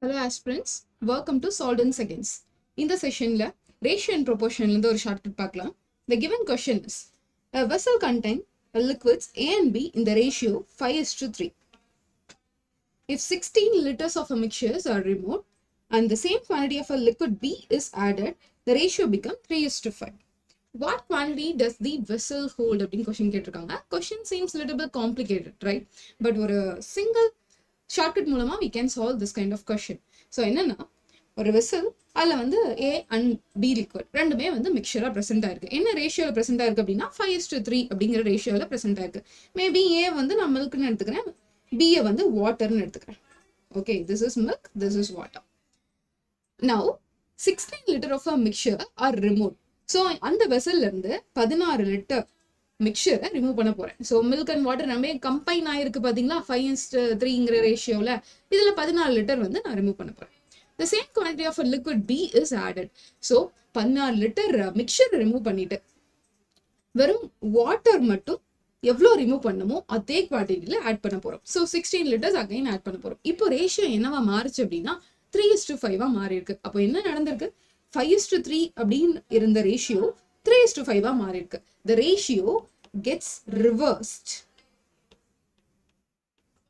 Hello aspirants, welcome to Solved in Seconds. In the session, ratio and proportion ஒரு shortcut பார்க்கலாம். The given question is, a vessel contain liquids A and B in the ratio 5:3. If 16 liters of a mixture are removed and the same quantity of a liquid B is added, the ratio becomes 3:5. What quantity does the vessel hold? அப்படின்னு question கேட்டிருக்காங்க. Question seems a little bit complicated, right? But ஒரு single shortcut மூலமா we can solve this kind of question. So என்னன்னா ஒரு vessel அதில் வந்து A and B liquid ரெண்டுமே வந்து மிக்சராக ப்ரெசென்ட் ஆயிருக்கு. என்ன ரேஷியோவில் ப்ரெசென்ட் ஆயிருக்கு அப்படின்னா 5:3 அப்படிங்கிற ரேஷியோவில் ப்ரெசென்ட் ஆயிருக்கு. மேபி A வந்து நான் மில்க்னு எடுத்துக்கிறேன், B வந்து வாட்டர்னு எடுத்துக்கிறேன். Okay, this is milk, this is water. Now 16 litre of a mixture are remove. So அந்த வெசல்ல இருந்து 16 லிட்டர் மிக்சரை ரிமூவ் பண்ண போறேன். ஸோ மில்க் அண்ட் வாட்டர் நம்ம கம்பைன் ஆயிருக்கு பாத்தீங்களா 5:3ங்கிற ரேஷியோல. இதுல 14 லிட்டர் வந்து நான் ரிமூவ் பண்ண போறேன். The same quantity of a liquid B is added. So 14 litre mixture remove பண்ணிட்டு வெறும் வாட்டர் மட்டும் எவ்வளோ ரிமூவ் பண்ணமோ அதே குவான்டிட்டியில ஆட் பண்ண போறோம். ஸோ 16 லிட்டர்ஸ் அகைன் ஆட் பண்ண போறோம். இப்போ ரேஷியோ என்னவா மாறுச்சு அப்படின்னா 3:5 மாறி இருக்கு. அப்போ என்ன நடந்திருக்கு? 5:3 அப்படின்னு இருந்த ரேஷியோ 3:5 மாறி இருக்கு. The ratio gets reversed.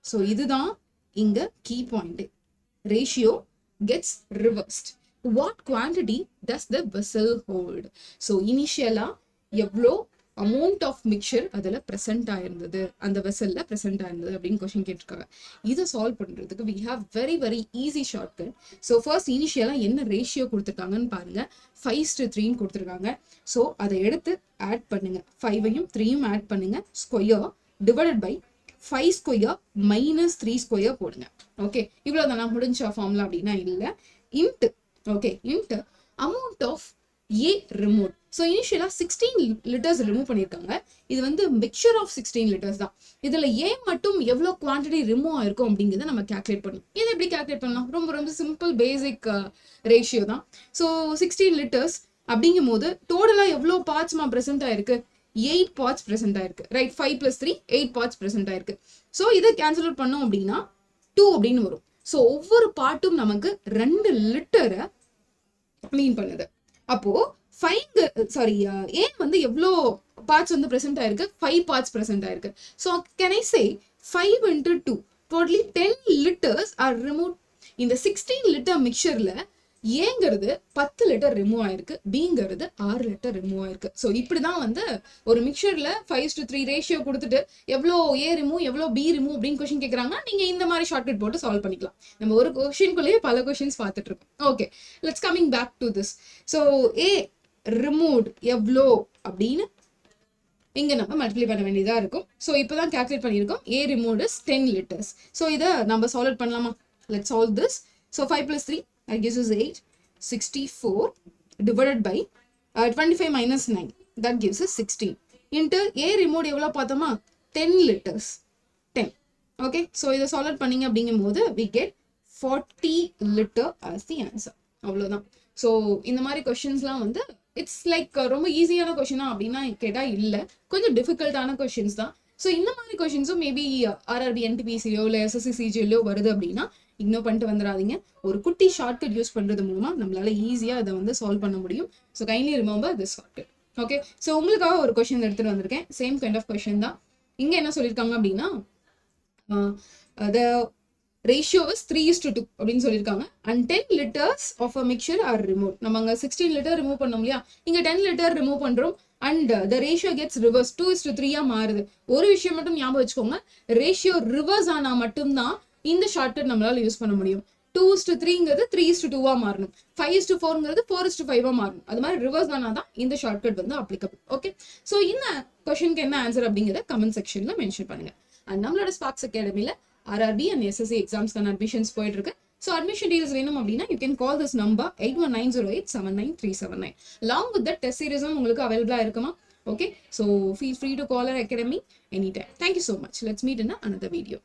So இதுதான் இங்க key point. Ratio gets reversed. What quantity does the vessel hold? So initially எவ்வளோ amount of mixture அதில் present ஆயிருந்தது, அந்த வெசல்ல present ஆயிருந்தது அப்படின்னு கொஸ்டின் கேட்டிருக்காங்க. இதை சால்வ் பண்றதுக்கு we have very easy shortcut. So first initially என்ன ரேஷியோ கொடுத்துருக்காங்கன்னு பாருங்க. 5:3 கொடுத்துருக்காங்க. ஸோ அதை எடுத்து ஆட் பண்ணுங்க. 5ஐயும் 3யும் ஆட் பண்ணுங்க. Square divided by 5 square minus 3 square போடுங்க. ஓகே, இவ்வளோதான் நான் முடிஞ்ச ஃபார்முலா அப்படின்னா இல்லை. And okay and amount of A removed. So initially 16 litres remove பண்ணியிருக்காங்க. இது வந்து மிக்சர் ஆஃப் 16 லிட்டர்ஸ் தான். இதுல A மட்டும் எவ்வளோ குவான்டிட்டி ரிமூவ் ஆயிருக்கும் அப்படிங்கிறத நம்ம கேல்குலேட் பண்ணணும். இதை எப்படி கேல்குலேட் பண்ணலாம்? ரொம்ப சிம்பிள் பேசிக் ரேஷியோ தான். ஸோ 16 லிட்டர்ஸ் அப்படிங்கும் போது டோட்டலா எவ்வளோ பார்ட்ஸ்மா ப்ரெசென்ட் ஆயிருக்கு? 8 பார்ட்ஸ் ப்ரெசென்ட் ஆயிருக்கு. ரைட், 5 + 3 8 பார்ட்ஸ் ப்ரெசென்ட் ஆயிருக்கு. ஸோ இதை கேன்சல் அவுட் பண்ணோம் அப்படின்னா 2 அப்படின்னு வரும். ஸோ ஒவ்வொரு பார்ட்டும் நமக்கு 2 லிட்டரை மீன் பண்ணுது. அப்போ A வந்து எவ்வளோ பார்ட்ஸ் வந்து ப்ரெசென்ட் ஆயிருக்கு? 5 பார்ட்ஸ் ப்ரெசென்ட் ஆயிருக்கு. So can I say 5 × 2 totally 10 litres R remove. இந்த 16 லிட்டர் மிக்சர்ல ஏங்கிறது 10 லிட்டர் ரிமூவ் ஆயிருக்கு, பிங்கிறது 6 லிட்டர் ரிமூவ் ஆயிருக்கு. ஸோ இப்படிதான் வந்து ஒரு மிக்சர்ல 5:3 ரேஷியோ கொடுத்துட்டு எவ்வளோ A ரிமூவ் எவ்வளோ B ரிமூவ் அப்படின்னு கொஸ்டின் கேட்குறாங்கன்னா நீங்க இந்த மாதிரி ஷார்ட்கட் போட்டு சால்வ் பண்ணிக்கலாம். நம்ம ஒரு கொஸ்டின்குள்ளேயே பல கொஸ்டின்ஸ் பார்த்துட்டு இருக்கோம். Okay, let's coming back to this. So A removed எவ்வளோ அப்படின்னு இங்க நம்ம மல்டிப்ளை பண்ண வேண்டியதா இருக்கும். ஸோ இப்போதான் கால்குலேட் பண்ணியிருக்கோம். A removed is 10 liters. So இதை நம்ம சால்வ் பண்ணலாமா? Let's solve this. So 5 + 3 that gives us 8. 64 divided by 25 minus 9 that gives us 16 into A removed எவ்வளோ பார்த்தோமா? 10 liters 10. ஓகே, ஸோ இதை சால்வ் பண்ணீங்க அப்படிங்கும் போது we get 40 liter as the answer. அவ்வளோதான். ஸோ இந்த மாதிரி கொஸ்டின்ஸ்லாம் வந்து இட்ஸ் லைக் ரொம்ப ஈஸியான கொஸ்டினா அப்படின்னா கேட்டால் இல்லை, கொஞ்சம் டிஃபிகல்ட்டான கொஸ்டின்ஸ் தான். ஸோ இந்த மாதிரி கொஸ்டின்ஸும் மேபி RRB NTPCயோ இல்லை SSC CGLோ வருது அப்படின்னா இக்னோர் பண்ணிட்டு வந்துடாதீங்க. ஒரு குட்டி ஷார்ட்கட் யூஸ் பண்ணுறது மூலமா நம்மளால ஈஸியாக அதை வந்து சால்வ் பண்ண முடியும். So kindly remember this shortcut. Okay, so உங்களுக்காக ஒரு கொஸ்டின் எடுத்துகிட்டு வந்திருக்கேன். சேம் கைண்ட் ஆஃப் கொஸ்டின் தான். இங்கே என்ன சொல்லியிருக்காங்க அப்படின்னா the ratio is 3:2 அப்படின்னு சொல்லியிருக்காங்க. and 10 liters of a mixture are removed. நம்ம அங்கே 16 லிட்டர் ரிமூவ் பண்ணோம் இல்லையா, இங்கே 10 லிட்டர் ரிமூவ் பண்ணுறோம். And the ratio gets reversed 2:3 மாறுது. ஒரு விஷயம் மட்டும் ஞாபகம் வச்சுக்கோங்க, ரேஷியோ ரிவர்ஸ் ஆனால் மட்டும்தான் இந்த ஷார்ட்கட் நம்மளால யூஸ் பண்ண முடியும். 2:3ங்கிறது 3:2 மாறணும். 5:4ங்கிறது 4:5 மாறணும். அது மாதிரி ரிவர்ஸ் ஆனால் தான் இந்த ஷார்ட்கட் வந்து அப்ளிகபிள். ஓகே, ஸோ இந்த கொஸ்டினுக்கு என்ன ஆன்சர் அப்படிங்கிறத கமெண்ட் செக்ஷன்ல மென்ஷன் பண்ணுங்க. அண்ட் நம்மளோட ஸ்பார்க்ஸ் அகாடமியில் RRB and SSC எக்ஸாம்ஸ்க்கான அட்மிஷன்ஸ் போயிட்டு இருக்கு. ஸோ அட்மிஷன் டீல்ஸ் வேணும் அப்படின்னா you can call this number 8190879379. along with that test சீரிஸும் உங்களுக்கு அவைலபிளா இருக்குமா? Okay, so feel free to call our academy anytime. Thank you so much. Let's meet in another video.